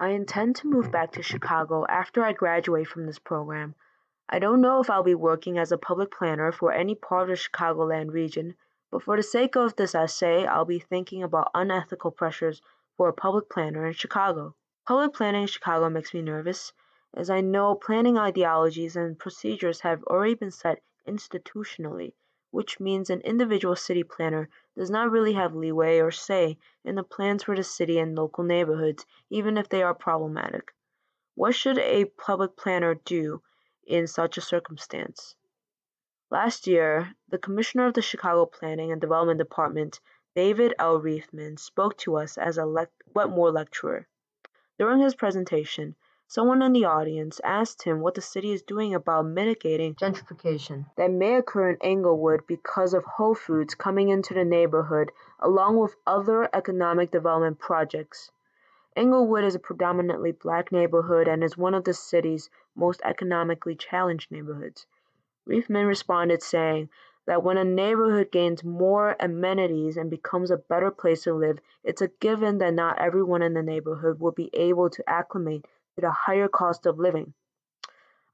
I intend to move back to Chicago after I graduate from this program. I don't know if I'll be working as a public planner for any part of the Chicagoland region, but for the sake of this essay, I'll be thinking about unethical pressures for a public planner in Chicago. Public planning in Chicago makes me nervous, as I know planning ideologies and procedures have already been set institutionally, which means an individual city planner does not really have leeway or say in the plans for the city and local neighborhoods, even if they are problematic. What should a public planner do in such a circumstance? Last year, the Commissioner of the Chicago Planning and Development Department, David L. Reifman, spoke to us as a Wetmore lecturer. During his presentation, someone in the audience asked him what the city is doing about mitigating gentrification that may occur in Englewood because of Whole Foods coming into the neighborhood along with other economic development projects. Englewood is a predominantly black neighborhood and is one of the city's most economically challenged neighborhoods. Reifman responded saying that when a neighborhood gains more amenities and becomes a better place to live, it's a given that not everyone in the neighborhood will be able to acclimate to the higher cost of living.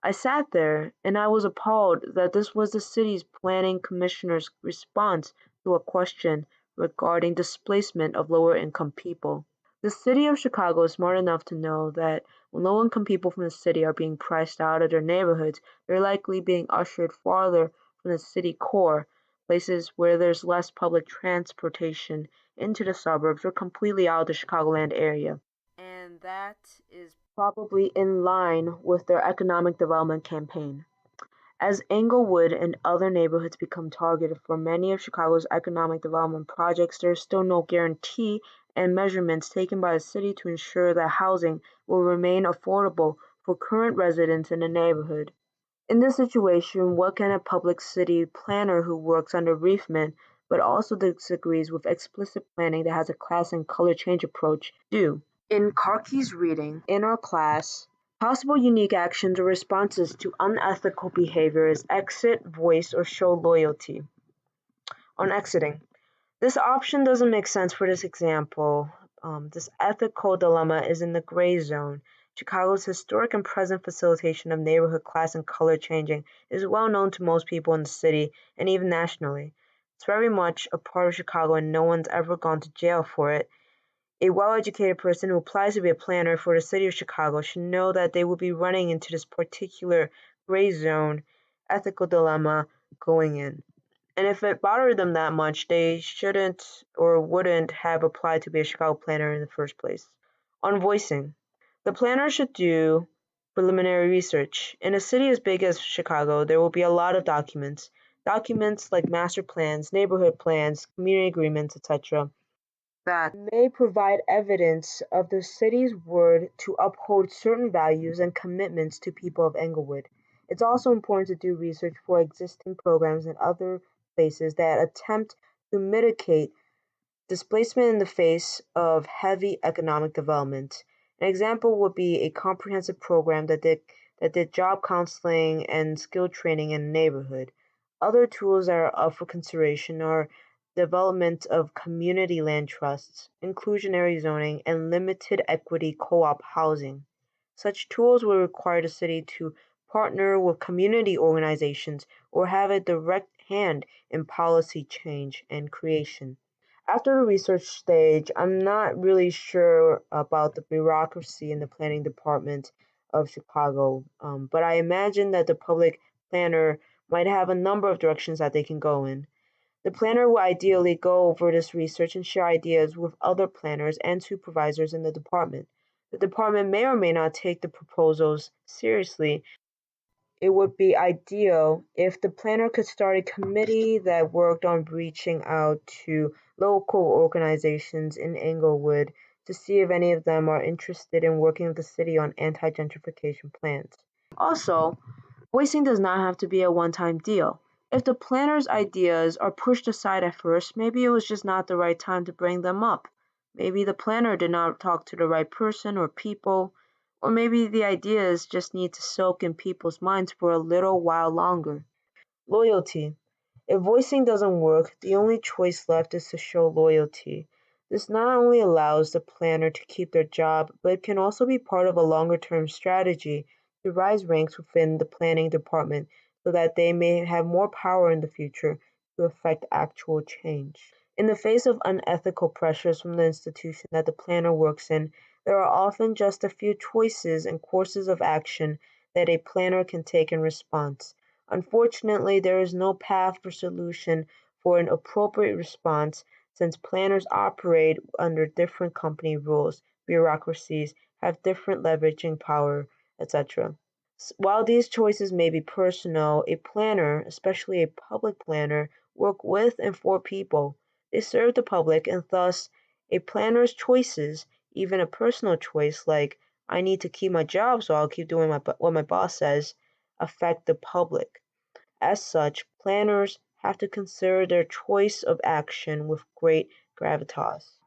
I sat there and I was appalled that this was the city's planning commissioner's response to a question regarding displacement of lower income people. The city of Chicago is smart enough to know that when low-income people from the city are being priced out of their neighborhoods, they're likely being ushered farther from the city core, places where there's less public transportation, into the suburbs or completely out of the Chicagoland area. And that is probably in line with their economic development campaign. As Englewood and other neighborhoods become targeted for many of Chicago's economic development projects, there is still no guarantee and measurements taken by the city to ensure that housing will remain affordable for current residents in the neighborhood. In this situation, what can a public city planner who works under Reifman but also disagrees with explicit planning that has a class and color change approach do? In Karki's reading in our class, possible unique actions or responses to unethical behavior is exit, voice, or show loyalty. On exiting, this option doesn't make sense for this example. This ethical dilemma is in the gray zone. Chicago's historic and present facilitation of neighborhood class and color changing is well known to most people in the city and even nationally. It's very much a part of Chicago and no one's ever gone to jail for it. A well-educated person who applies to be a planner for the city of Chicago should know that they will be running into this particular gray zone ethical dilemma going in. And if it bothered them that much, they shouldn't or wouldn't have applied to be a Chicago planner in the first place. On voicing, the planner should do preliminary research. In a city as big as Chicago, there will be a lot of documents. Documents like master plans, neighborhood plans, community agreements, etc., that may provide evidence of the city's word to uphold certain values and commitments to people of Englewood. It's also important to do research for existing programs in other places that attempt to mitigate displacement in the face of heavy economic development. An example would be a comprehensive program that did job counseling and skill training in a neighborhood. Other tools that are up for consideration are development of community land trusts, inclusionary zoning, and limited equity co-op housing. Such tools will require the city to partner with community organizations or have a direct hand in policy change and creation. After the research stage, I'm not really sure about the bureaucracy in the planning department of Chicago, but I imagine that the public planner might have a number of directions that they can go in. The planner will ideally go over this research and share ideas with other planners and supervisors in the department. The department may or may not take the proposals seriously. It would be ideal if the planner could start a committee that worked on reaching out to local organizations in Englewood to see if any of them are interested in working with the city on anti-gentrification plans. Also, voicing does not have to be a one-time deal. If the planner's ideas are pushed aside at first, maybe it was just not the right time to bring them up. Maybe the planner did not talk to the right person or people, or maybe the ideas just need to soak in people's minds for a little while longer. Loyalty. If voicing doesn't work, the only choice left is to show loyalty. This not only allows the planner to keep their job, but it can also be part of a longer-term strategy to rise ranks within the planning department so that they may have more power in the future to affect actual change. In the face of unethical pressures from the institution that the planner works in, there are often just a few choices and courses of action that a planner can take in response. Unfortunately, there is no path or solution for an appropriate response since planners operate under different company rules, bureaucracies, have different leveraging power, etc. While these choices may be personal, a planner, especially a public planner, work with and for people. They serve the public, and thus a planner's choices, even a personal choice like I need to keep my job so I'll keep doing what my boss says, affect the public. As such, planners have to consider their choice of action with great gravitas.